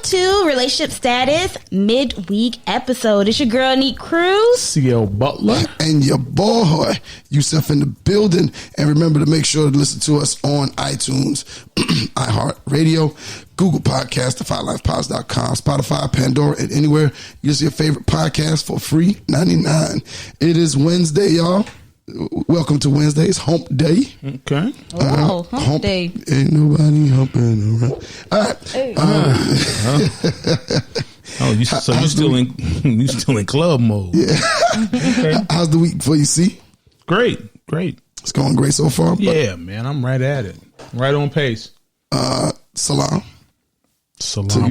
to Relationship Status Midweek Episode. It's your girl, Nique Cruz. CL Butler. And your boy, Yusuf in the building. And remember to make sure to listen to us on iTunes, iHeartRadio, Google Podcasts, DefyLifePods.com, Spotify, Pandora, and anywhere you see your favorite podcast for free, $99. It is Wednesday, y'all. Welcome to Wednesday's Hump Day. Okay. Oh, hump day. Ain't nobody humping around. All right. Hey. You still in club mode? Yeah. Okay. How's the week for you? See? Great. It's going great so far. Yeah, man. I'm right at it. Right on pace. Salam,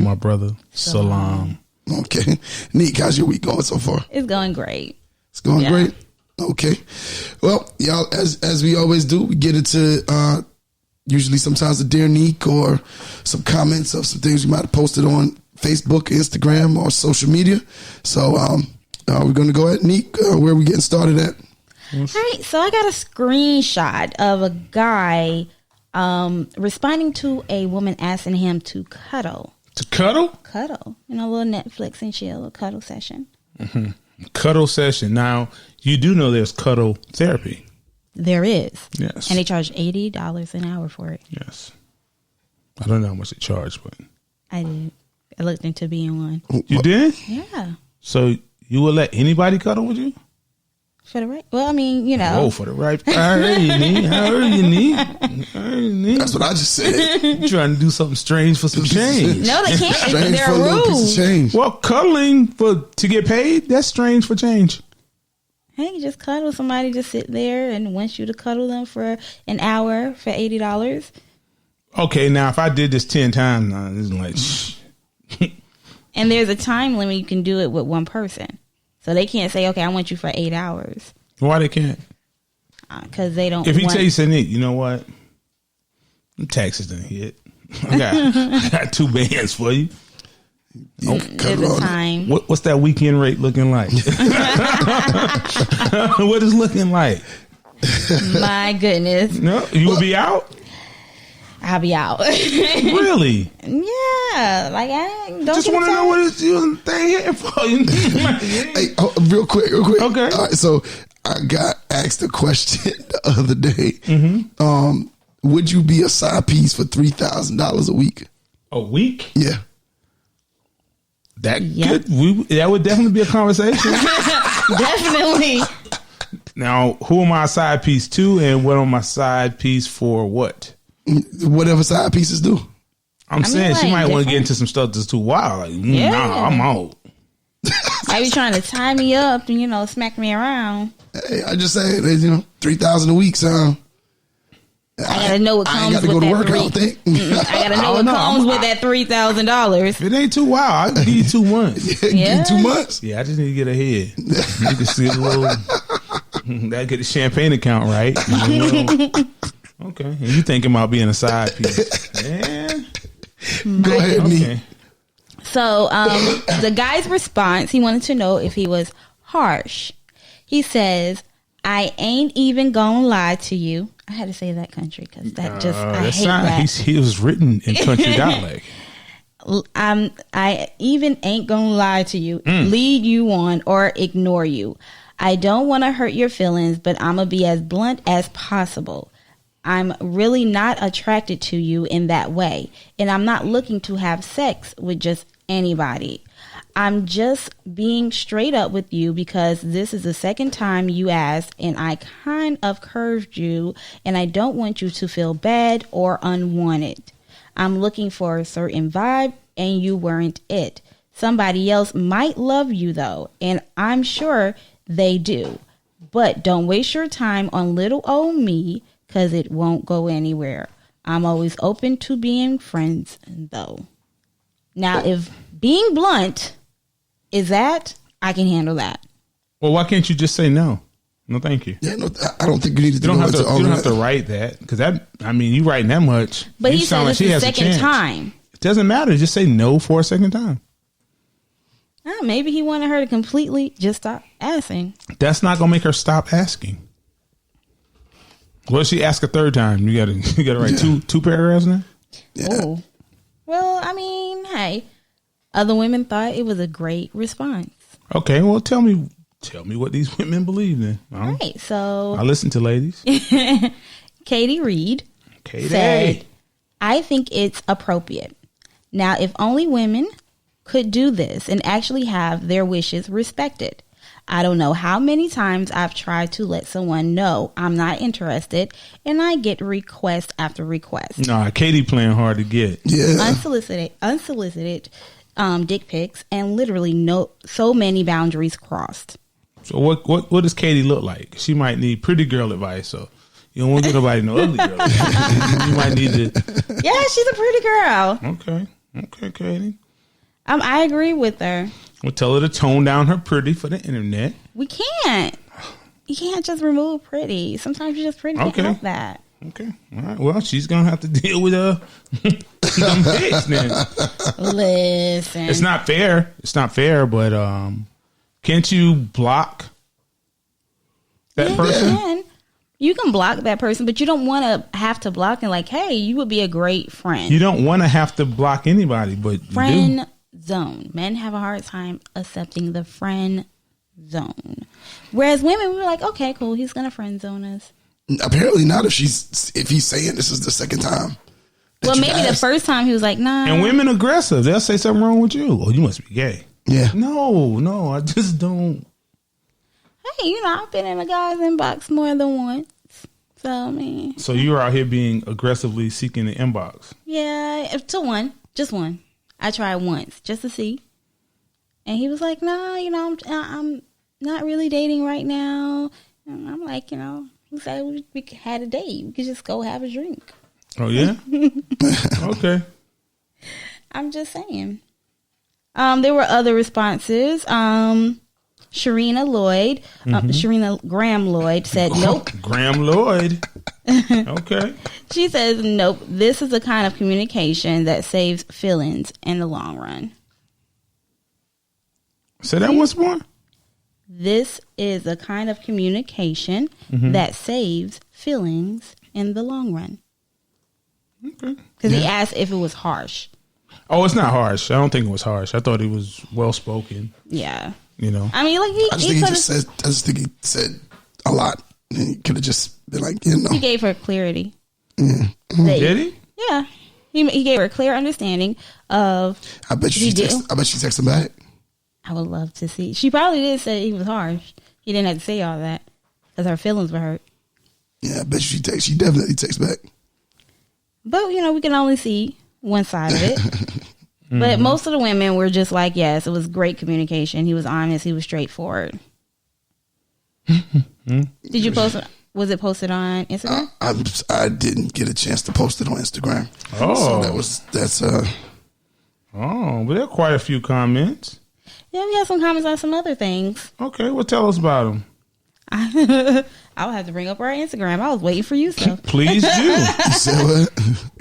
my brother. Salam. Okay. Nique, how's your week going so far? It's going great. It's going great. Okay. Well, y'all, as we always do, we get into usually sometimes a Dear Nique or some comments of some things we might have posted on Facebook, Instagram, or social media. So we're going to go ahead, Nique, where are we getting started at? All right. So I got a screenshot of a guy responding to a woman asking him to cuddle. To cuddle? Cuddle. A little Netflix and chill, a cuddle session. Mm-hmm. Cuddle session. Now, you do know there's Cuddle Therapy. There is. Yes. And they charge $80 an hour for it. Yes. I don't know how much they charge, but I did. I looked into being one. You did? Yeah. So you will let anybody cuddle with you? For the right. Well, I mean, Oh, for the right. I heard you, Nique. That's what I just said. You trying to do something strange for some change. No, they can't. Strange There for a are little piece rules. of change. Well, cuddling to get paid, that's strange for change. Hey, you just cuddle somebody, just sit there and wants you to cuddle them for an hour for $80. Okay, now if I did this 10 times, it's like, shh. And there's a time limit you can do it with one person. So they can't say, okay, I want you for 8 hours. Why they can't? Because they don't If he tell you, say, Nique, you know what? The taxes done hit. I got 2 bands for you. There's a time. What's that weekend rate looking like? What is looking like? My goodness. No, you will be out? I'll be out. Really? Yeah. Like, I don't Just want to know what it's you thing hitting for. Hey, real quick. Okay. All right, so I got asked a question the other day. Mm-hmm. Would you be a side piece for $3,000 a week? A week? Yeah. That would definitely be a conversation. Definitely. Now, who am I a side piece to, and what am I side piece for? What? Whatever side pieces do. I'm saying like, she might want to get into some stuff that's too wild. Like, nah, I'm out. I be trying to tie me up and smack me around. Hey, I just say $3,000 a week. So I gotta know what comes I ain't got to go to work. I don't think. I gotta know what comes with that $3,000. It ain't too wild. I can give you 2 months. Yeah. 2 months. Yeah, I just need to get ahead. You can see a little. That get the champagne account right. Okay, and you thinking about being a side piece? Yeah. Go ahead, Nique. So, the guy's response, he wanted to know if he was harsh. He says, "I ain't even gonna lie to you." I had to say that country because I hate that. He was written in country dialect. I even ain't gonna lie to you, lead you on, or ignore you. I don't want to hurt your feelings, but I'm gonna be as blunt as possible. I'm really not attracted to you in that way, and I'm not looking to have sex with just anybody. I'm just being straight up with you because this is the second time you asked, and I kind of curved you, and I don't want you to feel bad or unwanted. I'm looking for a certain vibe, and you weren't it. Somebody else might love you, though, and I'm sure they do. But don't waste your time on little old me, because it won't go anywhere. I'm always open to being friends, though. Now, if being blunt is that, I can handle that. Well, why can't you just say no? No, thank you. Yeah, no, I don't think you need to do You that. don't have to write that because you writing that much. But he said it's the second time. It doesn't matter. Just say no for a second time. Maybe he wanted her to completely just stop asking. That's not gonna make her stop asking. Well, she asked a third time. You gotta write two paragraphs now. Yeah. Oh, well, I mean, hey, Other women thought it was a great response. Okay, well, tell me what these women believe in. All right, so I listen to ladies. Katie Reed said, I think it's appropriate. Now, if only women could do this and actually have their wishes respected. I don't know how many times I've tried to let someone know I'm not interested, and I get request after request. Nah, Katie playing hard to get. Yeah. Unsolicited dick pics, and literally so many boundaries crossed. So what does Katie look like? She might need pretty girl advice, so you don't want to get nobody no ugly girl advice. You might need to. Yeah, she's a pretty girl. Okay, Katie. I agree with her. We'll tell her to tone down her pretty for the internet. We can't. You can't just remove pretty. Sometimes you're just pretty. Okay. Can't help that. Okay. All right. Well, she's gonna have to deal with them pics then. Listen, It's not fair, but can't you block that person? You can block that person, but you don't want to have to block and like, hey, you would be a great friend. You don't want to have to block anybody, but friend zone. Men have a hard time accepting the friend zone, whereas women, we were like, okay, cool, he's gonna friend zone us. Apparently not if he's saying this is the second time. Well, maybe the first time he was like, nah. And women aggressive. They'll say something wrong with you. Oh, you must be gay. Yeah. No, I just don't. Hey, I've been in a guy's inbox more than once. So, I mean. So you were out here being aggressively seeking the inbox. Yeah, just one. I tried once just to see. And he was like, no, I'm not really dating right now. And I'm like, who said we had a date? We could just go have a drink. Oh, yeah? Okay. I'm just saying. There were other responses. Sharina Graham Lloyd said, nope. Graham Lloyd. Okay. She says, nope. This is the kind of communication that saves feelings in the long run. Say that once more. This is a kind of communication that saves feelings in the long run. Okay. Because he asked if it was harsh. Oh, it's not harsh. I don't think it was harsh. I thought it was well spoken. Yeah. I mean, like I just think he said a lot. He could have just been like, He gave her clarity. Did he? Yeah. He gave her a clear understanding of. I bet she texted him back. I would love to see. She probably did say he was harsh. He didn't have to say all that because her feelings were hurt. Yeah, I bet she definitely texts back. But, we can only see one side of it. But most of the women were just like, yes, it was great communication. He was honest. He was straightforward. Did you post it? Was it posted on Instagram? I didn't get a chance to post it on Instagram. Oh. So Oh, but there are quite a few comments. Yeah, we had some comments on some other things. Okay, well, tell us about them. I'll have to bring up our Instagram. I was waiting for you, so. Please do. You said what?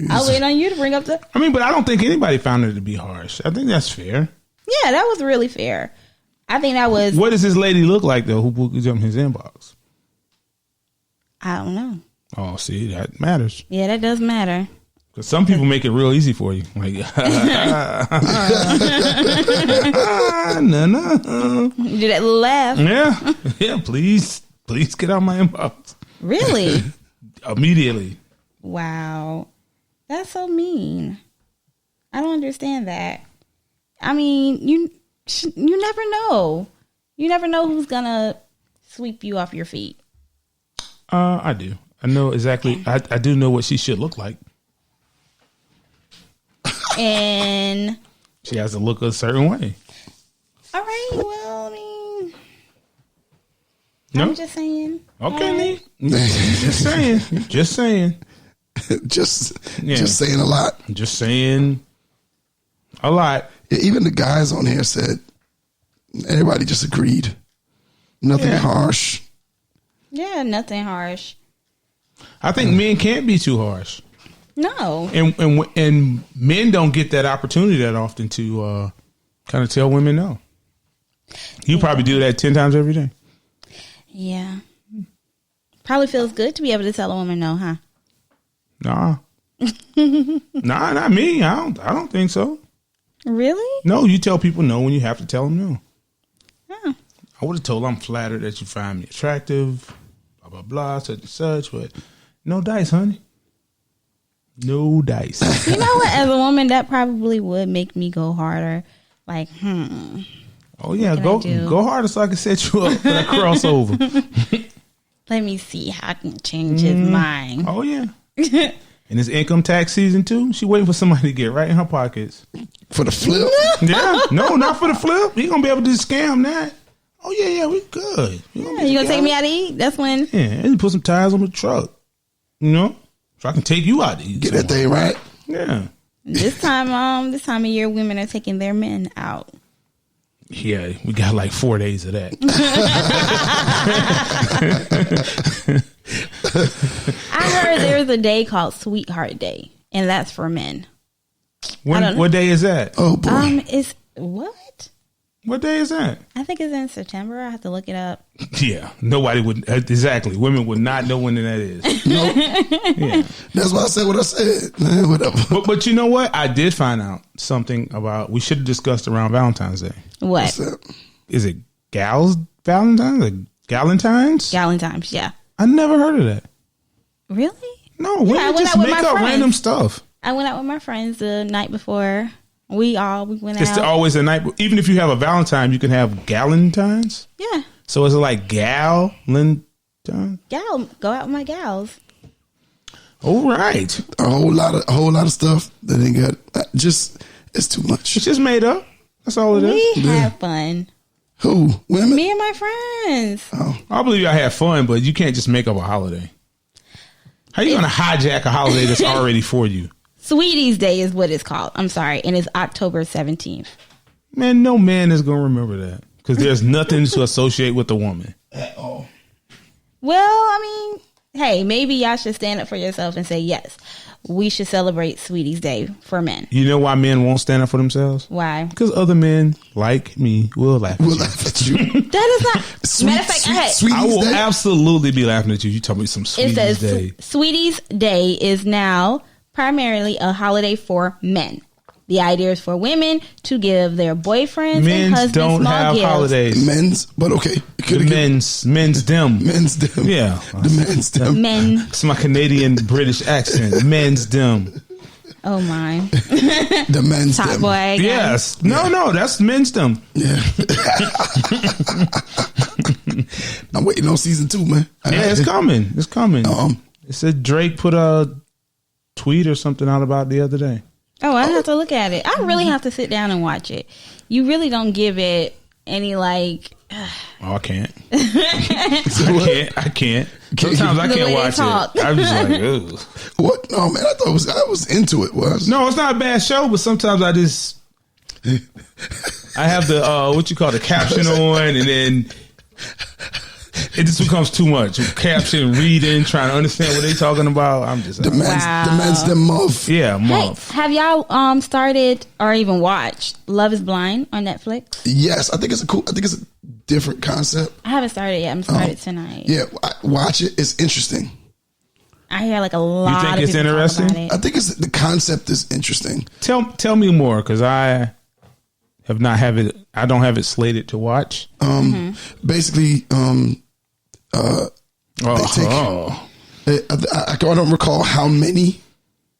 I was waiting on you to bring up the. But I don't think anybody found it to be harsh. I think that's fair. Yeah, that was really fair. I think that was. What does this lady look like, though, who put in his inbox? I don't know. Oh, see, that matters. Yeah, that does matter. Because some people make it real easy for you. Like, no. Do that little laugh. Yeah, please get out my inbox. Really? Immediately. Wow. That's so mean. I don't understand that. I mean, you never know. You never know who's going to sweep you off your feet. I do. I know exactly. I do know what she should look like. And she has to look a certain way. All right. Well, I mean, no? I'm just saying. Okay, just saying. Just saying. Just saying a lot. Just saying a lot. Yeah, even the guys on here said everybody just agreed. Nothing harsh. Yeah, nothing harsh. I think men can't be too harsh. No. And men don't get that opportunity that often to kind of tell women no. You probably do that 10 times every day. Yeah. Probably feels good to be able to tell a woman no, huh? Nah. Nah, not me. I don't think so. Really? No, you tell people no when you have to tell them no. Oh. I would have told I'm flattered that you find me attractive, blah, blah, blah, such and such, but no dice, honey. No dice. You know what? As a woman, that probably would make me go harder. Like, Oh, yeah, go harder so I can set you up for that crossover. Let me see how I can change his mind. Oh, yeah. And it's income tax season, too. She waiting for somebody to get right in her pockets. For the flip? Yeah. No, not for the flip. You going to be able to scam that. Oh, yeah, we good. You gonna take me out to eat? That's when. Yeah, and put some tires on the truck. You know? So I can take you out to eat. Get that thing right? Yeah. This time of year, women are taking their men out. Yeah, we got like 4 days of that. I heard there's a day called Sweetheart Day, and that's for men. What day is that? Oh, boy. It's what? What day is that? I think it's in September. I have to look it up. Yeah, nobody would. Exactly. Women would not know when that is. No. Yeah. That's why I said what I said. Man, whatever. But you know what? I did find out something about, we should have discussed around Valentine's Day. What? Is it Gals Valentine's or Galentine's? Galentine's, yeah. I never heard of that. Really? No, women just make up random stuff. I went out with my friends the night before. We went It's out. always a night. Even if you have a Valentine, you can have Galentine's. Yeah. So is it like Galentine? Go out with my gals. All right. A whole lot of stuff that ain't got. It's too much. It's just made up. That's all it is. We have fun. Who? Women? Me and my friends. Oh. I believe y'all have fun, but you can't just make up a holiday. How you going to hijack a holiday that's already for you? Sweeties Day is what it's called. I'm sorry. And it's October 17th. Man, no man is going to remember that because there's nothing to associate with the woman. At all. Well, I mean, hey, maybe y'all should stand up for yourself and say, yes, we should celebrate Sweeties Day for men. You know why men won't stand up for themselves? Why? Because other men like me will laugh at you. That is not. Matter of fact, I will absolutely be laughing at you. You told me some Sweeties Day. Sweeties Day is now primarily a holiday for men. The idea is for women to give their boyfriends and husbands don't small have gifts. Holidays. Men's, but okay. Men's them. Men's them. Yeah. The men's them. Men. It's my Canadian British accent. Men's them. Oh my. The men's Top them. boy. Again. Yes. No, that's men's them. Yeah. I'm waiting on season 2, man. Yeah, it's coming. It's coming. It said Drake put a tweet or something out about it the other day. Oh, I have to look at it. I really have to sit down and watch it. You really don't give it any like. Oh, I can't. I can't. Sometimes I can't watch it. I'm just like, ugh. What? No, man. I thought I was into it. No, it's not a bad show, but sometimes I just I have the the caption on, and then it just becomes too much. Caption, reading, trying to understand what they're talking about. I'm just the men's them month. Yeah, month. Hey, have y'all started or even watched Love Is Blind on Netflix? Yes, I think it's a different concept. I haven't started yet. I'm started tonight. Yeah, watch it. It's interesting. I hear like a lot. You think of it's people interesting? talk about it. I think the concept is interesting. Tell me more, because I have not have it. I don't have it slated to watch. Basically, I don't recall how many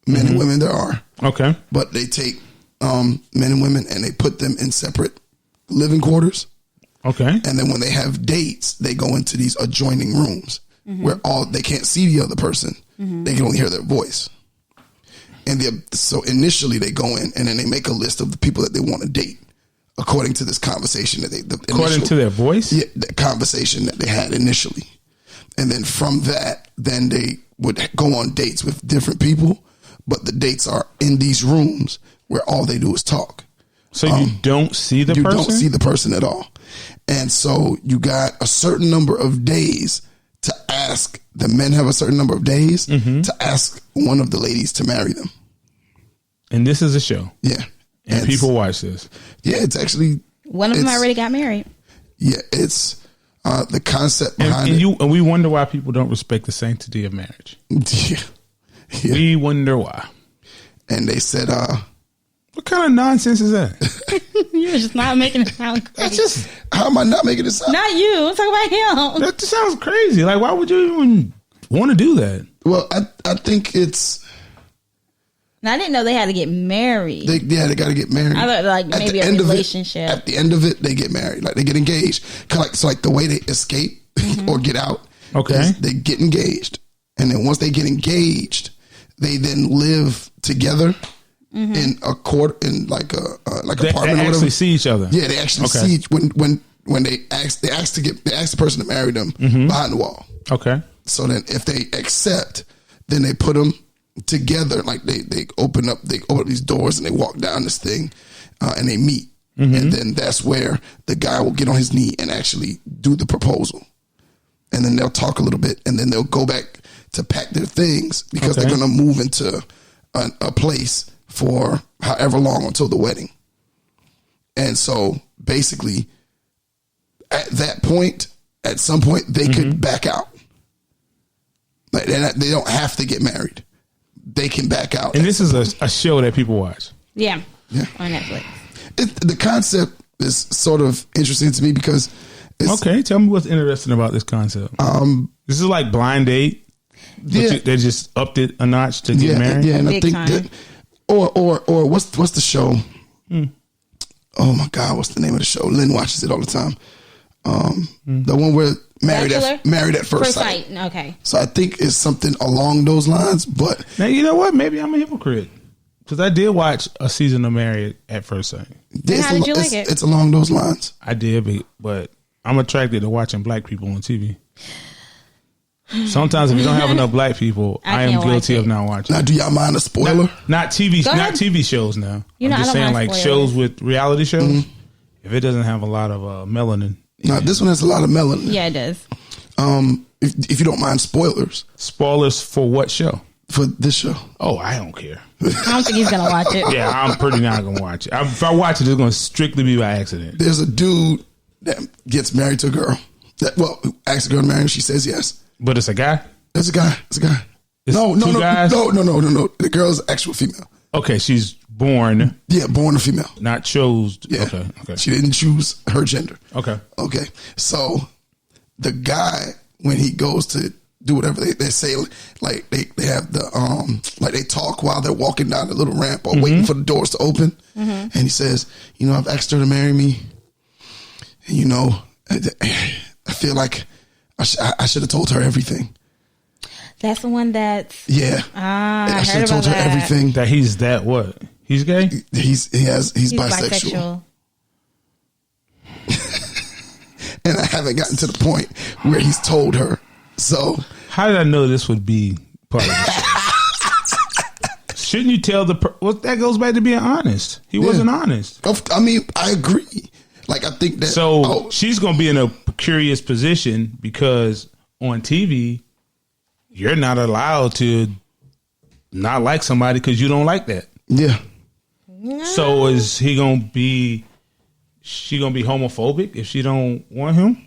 men and women there are. Okay, but they take men and women and they put them in separate living quarters. Okay, and then when they have dates, they go into these adjoining rooms where they can't see the other person; they can only hear their voice. And so initially they go in and then they make a list of the people that they want to date according to this conversation that according to their voice. Yeah, the conversation that they had initially. And then from that, then they would go on dates with different people, but the dates are in these rooms where all they do is talk. So you don't see the person? You don't see the person at all. And so you got a certain number of days to ask, the men have a certain number of days to ask one of the ladies to marry them. And this is a show? Yeah. And people watch this? Yeah, it's actually... One of them already got married. Yeah, it's... the concept behind it. And we wonder why people don't respect the sanctity of marriage. Yeah. We wonder why. And they said, What kind of nonsense is that? You were just not making it sound crazy. That's just, How am I not making it sound? Not you. I'm talking about him. that just sounds crazy. Like, why would you even want to do that? Well, I think it's... And I didn't know they had to get married. They got to get married. I thought like At maybe the a end of it- relationship. at the end of it, they get married. Like they get engaged. So like the way they escape or get out, Okay. is they get engaged, and then once they get engaged, they then live together in a court in like a They apartment or actually whatever. see each other. Yeah, they actually Okay. see when they ask the person to marry them behind the wall. Okay. So then if they accept, then they put them together. Like they open up these doors and they walk down this thing and they meet. And then that's where the guy will get on his knee and actually do the proposal. And then they'll talk a little bit and then they'll go back to pack their things because they're going to move into a place for however long until the wedding. And so basically at some point, they could back out. Like they don't have to get married. They can back out. And this is a show that people watch. Yeah. Yeah. On Netflix. The concept is sort of interesting to me because it's, Okay, tell me what's interesting about this concept. This is like Blind Date. But Yeah. they just upped it a notch to get married. Yeah, and I Big think time. that, or what's the show? Oh my God, what's the name of the show? Lynn watches it all the time. The one where married at first sight. Okay. So I think it's something along those lines. But Now, you know what? Maybe I'm a hypocrite. Because I did watch a season of Married at First Sight. How did you like it? It's along those lines. I did, but I'm attracted to watching black people on TV. Sometimes if you don't have enough black people, I am can't watch guilty it. of not watching. Now, do y'all mind a spoiler? Not TV, Go not ahead. TV shows now. You know, I'm just I don't saying mind like spoilers. shows with reality shows. If it doesn't have a lot of melanin, Now, this one has a lot of melanin. Yeah, it does. If you don't mind spoilers spoilers for what show? for this show. Oh, I don't care. I don't think he's gonna watch it. Yeah, I'm pretty not gonna watch it. If I watch it, it's gonna strictly be by accident. There's a dude that gets married to a girl. Who asks a girl to marry him. She says yes. But it's a guy. There's a guy. It's a guy. It's No. two guys? No. The girl's actual female. Okay, she's born, Yeah, born a female. not chose. Yeah. Okay. She didn't choose her gender. Okay. Okay. So the guy, when he goes to do whatever they say, like they have the like they talk while they're walking down the little ramp or waiting for the doors to open, and he says, I've asked her to marry me, and I feel like I should have told her everything. That's the one that's Yeah, I should heard have told about her that. everything. That he's that what? He's gay? He's He's bisexual. And I haven't gotten to the point where he's told her. So How did I know this would be part of the show? Shouldn't you tell well, that goes back to being honest. He wasn't honest. I mean, I agree. Like I think that So she's going to be in a precarious position because on TV, you're not allowed to not like somebody because you don't like that. yeah. So is she going to be homophobic if she don't want him?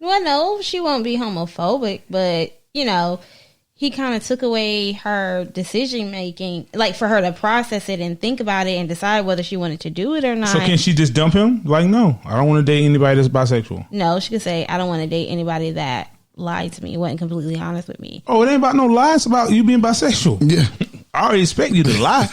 Well, no, she won't be homophobic, but he kind of took away her decision making, like for her to process it and think about it and decide whether she wanted to do it or not. So can she just dump him? Like, no, I don't want to date anybody that's bisexual. No, she could say, I don't want to date anybody that lied to me, wasn't completely honest with me. Oh, it ain't about no lies. It's about you being bisexual. Yeah. I already expect you to lie.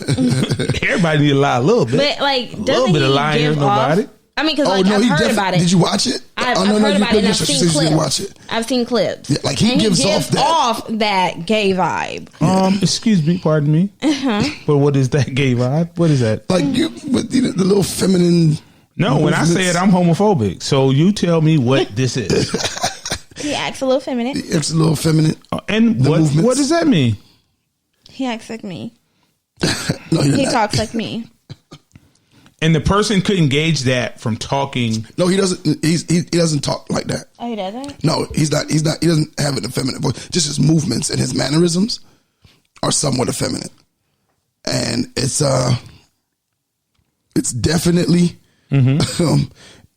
Everybody need to lie a little bit. But like, a little doesn't bit he of lying give ain't nobody. off? I mean, because I've heard about it. Did you watch it? I've heard about it and I've seen You clips. watch it. I've seen clips. Yeah, like he gives off that gay vibe. Excuse me, pardon me. But what is that gay vibe? What is that? Like you with the little feminine. No, when I say it, I'm homophobic. So you tell me what this is. He acts a little feminine. It's a little feminine. And what does that mean? He acts like me. No, He not. talks like me. And the person couldn't gauge that from talking. No, he doesn't. He doesn't talk like that. Oh, he doesn't? No, he's not. He doesn't have an effeminate voice. Just his movements and his mannerisms are somewhat effeminate, and it's definitely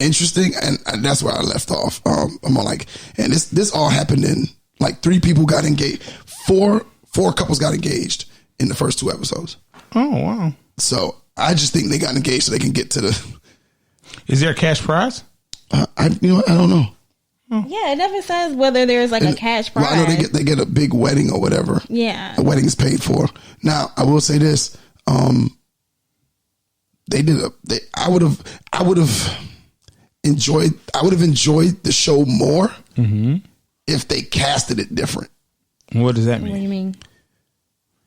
interesting, and that's where I left off. I'm all like, and this all happened in like 3 people got engaged, 4 couples got engaged in the first 2 episodes. Oh, wow. So I just think they got engaged so they can get to the. Is there a cash prize? I don't know. Yeah, it never says whether there's like a cash prize. Well, I know they get a big wedding or whatever. Yeah, the wedding is paid for. Now, I will say this: I would have enjoyed the show more if they casted it different. What does that mean? What do you mean?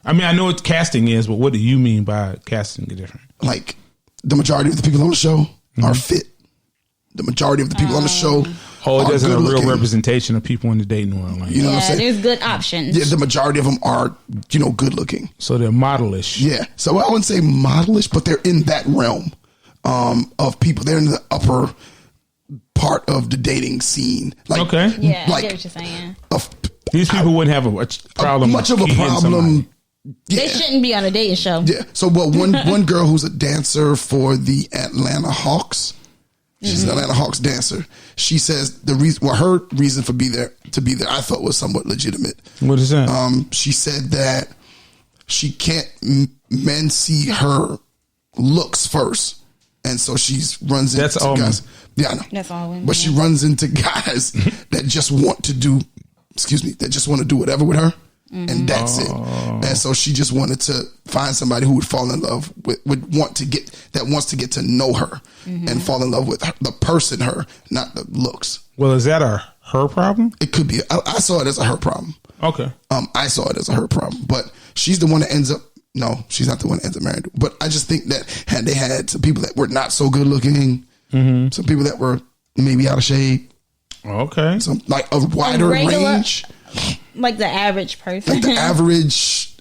I mean, I know what casting is, but what do you mean by casting it different? Like the majority of the people on the show are fit. The majority of the people on the show. Oh, it isn't a real representation of people in the dating world. Like, you know what I'm saying? There's good options. Yeah, the majority of them are, good looking. So they're modelish. Yeah. So I wouldn't say modelish, but they're in that realm of people. They're in the upper part of the dating scene. Like, okay. Yeah, I get what you're saying. These people wouldn't have a problem. Much of a problem. Yeah. They shouldn't be on a dating show. Yeah. So, one girl who's a dancer for the Atlanta Hawks. She's an Atlanta Hawks dancer. She says her reason to be there, I thought was somewhat legitimate. What is that? She said that she can't men see her looks first, and so she runs into guys. Yeah, I know. That's all women. But she runs into guys that just want to do. That just want to do whatever with her. And that's it. And so she just wanted to find somebody who would fall in love with, wants to get to know her and fall in love with her, the person, not the looks. Well, is that her problem? It could be. I saw it as a her problem. Okay. I saw it as a her problem, but she's the one that ends up. No, she's not the one that ends up married. But I just think that they had some people that were not so good looking, some people that were maybe out of shape. Okay. Some like a wider range. Like the average person. Like the average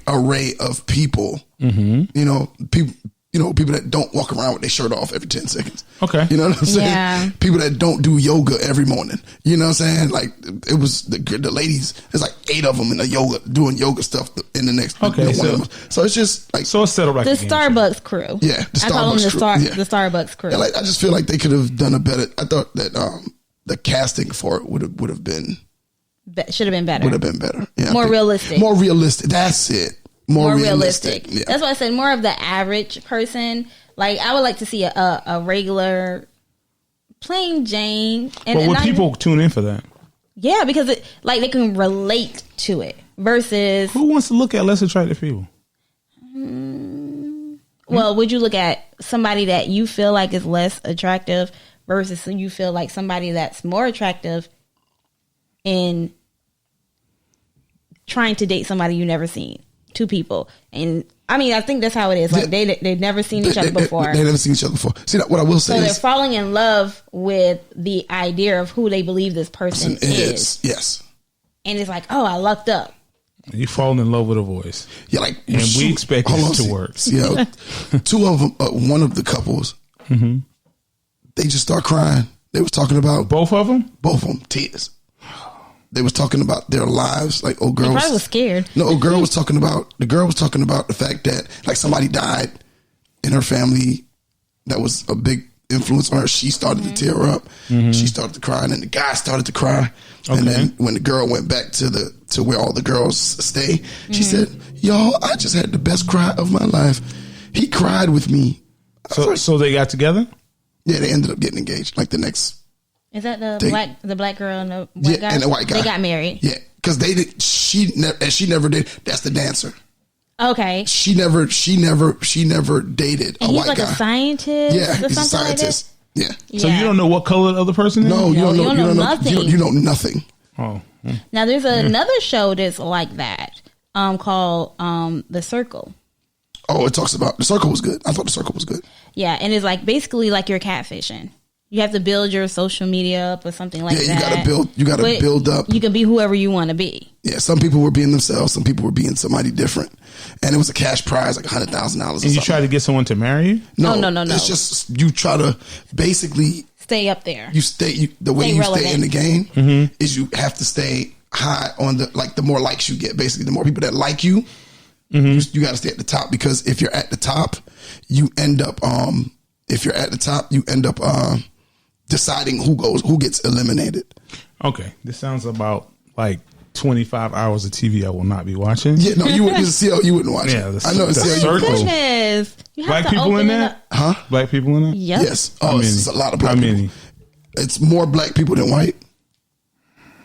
array of people. People that don't walk around with their shirt off every 10 seconds. Okay. You know what I'm saying? Yeah. People that don't do yoga every morning. You know what I'm saying? Like, it was the ladies, there's like 8 of them doing yoga stuff in the next. Okay. So it's just like. So it's set up like the Starbucks crew. Yeah. I call them the Starbucks crew. Yeah, like, I just feel like they could have done a better. I thought that the casting for it would have been. Should have been better. Would have been better. Yeah, more realistic. More realistic. That's it. More realistic. Yeah. That's why I said more of the average person. Like, I would like to see a regular, plain Jane. But would people tune in for that? Yeah, because they can relate to it versus. Who wants to look at less attractive people? Well, would you look at somebody that you feel like is less attractive versus you feel like somebody that's more attractive in trying to date somebody you never seen? 2 people. And I mean, I think that's how it is. Like, they've never seen each other before. They've never seen each other before. See, what I will say is, they're falling in love with the idea of who they believe this person is. Yes. And it's like, oh, I lucked up. You falling in love with a voice. Yeah, like, and we expect this to work. Yeah, 2 of them, one of the couples, they just start crying. They was talking about both of them. Both of them, tears. They was talking about their lives. Like, old girl was scared. No, the girl was talking about the fact that, like, somebody died in her family that was a big influence on her. She started to tear up. She started to cry, and then the guy started to cry. Okay. And then when the girl went back to where all the girls stay, she said, "Y'all, I just had the best cry of my life. He cried with me." So they got together? Yeah, they ended up getting engaged. Like, the next. Is that the black girl and the white guy? And the white guy. They got married. Yeah, because she never did. That's the dancer. Okay. She never dated and a white guy. He's like a scientist. Yeah, he's a scientist. Like yeah. So you don't know what color the other person is? No, you don't know nothing. You know nothing. Oh. Now there's another show that's like that, called The Circle. Oh, it talks about The Circle was good. I thought The Circle was good. Yeah, and it's like basically like you're catfishing. You have to build your social media up or something like that. Yeah, you gotta build up. You can be whoever you want to be. Yeah, some people were being themselves. Some people were being somebody different. And it was a cash prize, like $100,000. And you try to get someone to marry you? No. It's just, you try to basically stay up there. The way you stay in the game is you have to stay high on the more likes you get. Basically, the more people that like you, you got to stay at the top, because if you're at the top, you end up deciding who gets eliminated. Okay, this sounds about like 25 hours of TV I will not be watching. Yeah, no, you wouldn't watch Yeah, it. I know. the circle. Goodness. You have Black to people open in it that? up. Huh? Black people in that? Yep. Yes. Oh, it's a lot of black How people. many? It's more black people than white.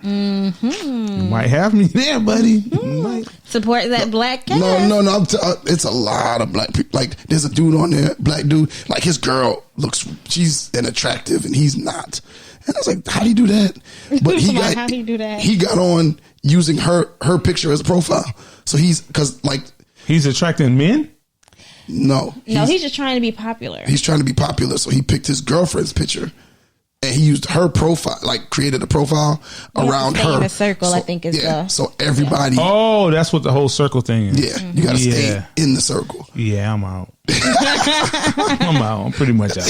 Mm-hmm. You might have me there, buddy. Might. Support that black cast. No. It's a lot of black people. Like, there's a dude on there, black dude. Like, his girl she's an attractive, and he's not. And I was like, how do you do that? But How do you do that? He got on using her picture as a profile. So he's attracting men? No, he's just trying to be popular. He's trying to be popular, so he picked his girlfriend's picture. And he used her profile, like created a profile around her. In a circle, so, I think is the. So everybody. Oh, that's what the whole circle thing is. Yeah, you got to stay in the circle. Yeah, I'm out. I'm out. I'm pretty much out.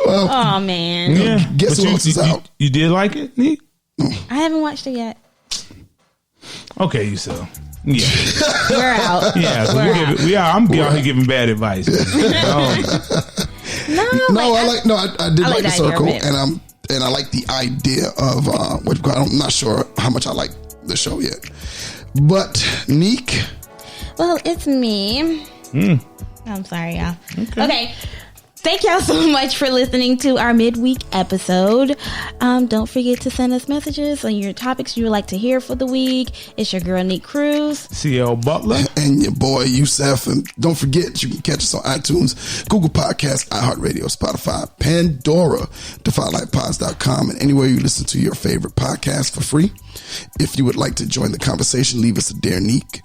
Well, oh man. Yeah. Guess who else is out? You did like it, Nique? I haven't watched it yet. Okay, Yusuf. Yeah, we're out. Yeah, we are. I'm out here giving bad advice. No, I did like the circle, and I like the idea of I'm not sure how much I like the show yet, but Nique. Well, it's me. I'm sorry, y'all. Okay. Thank y'all so much for listening to our midweek episode. Don't forget to send us messages on your topics you would like to hear for the week. It's your girl, Nique Cruz. CL Butler. And your boy, Yusuf. And don't forget, you can catch us on iTunes, Google Podcasts, iHeartRadio, Spotify, Pandora, DefyLifePods.com, and anywhere you listen to your favorite podcast for free. If you would like to join the conversation, leave us a Dear Nique.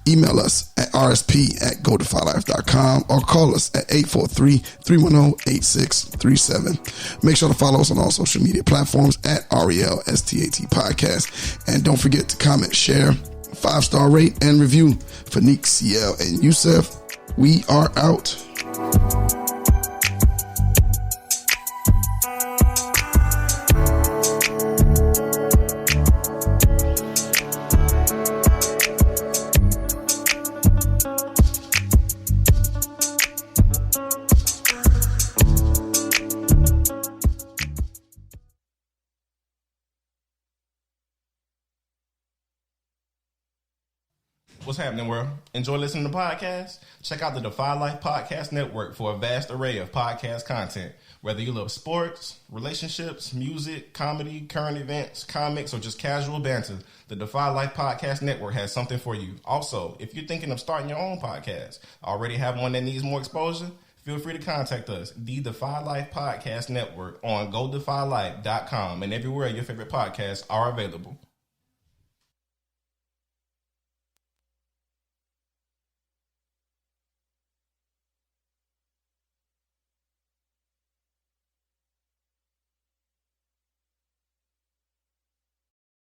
Email us at rsp@godefylife.com or call us at 843-310-8637. Make sure to follow us on all social media platforms at RELSTAT Podcast. And don't forget to comment, share, 5-star rate, and review for Nique, CL, and Yusuf. We are out. What's happening, world? Enjoy listening to podcasts? Check out the Defy Life Podcast Network for a vast array of podcast content. Whether you love sports, relationships, music, comedy, current events, comics, or just casual banter, the Defy Life Podcast Network has something for you. Also, if you're thinking of starting your own podcast, already have one that needs more exposure, feel free to contact us, the Defy Life Podcast Network, on GoDefyLife.com and everywhere your favorite podcasts are available.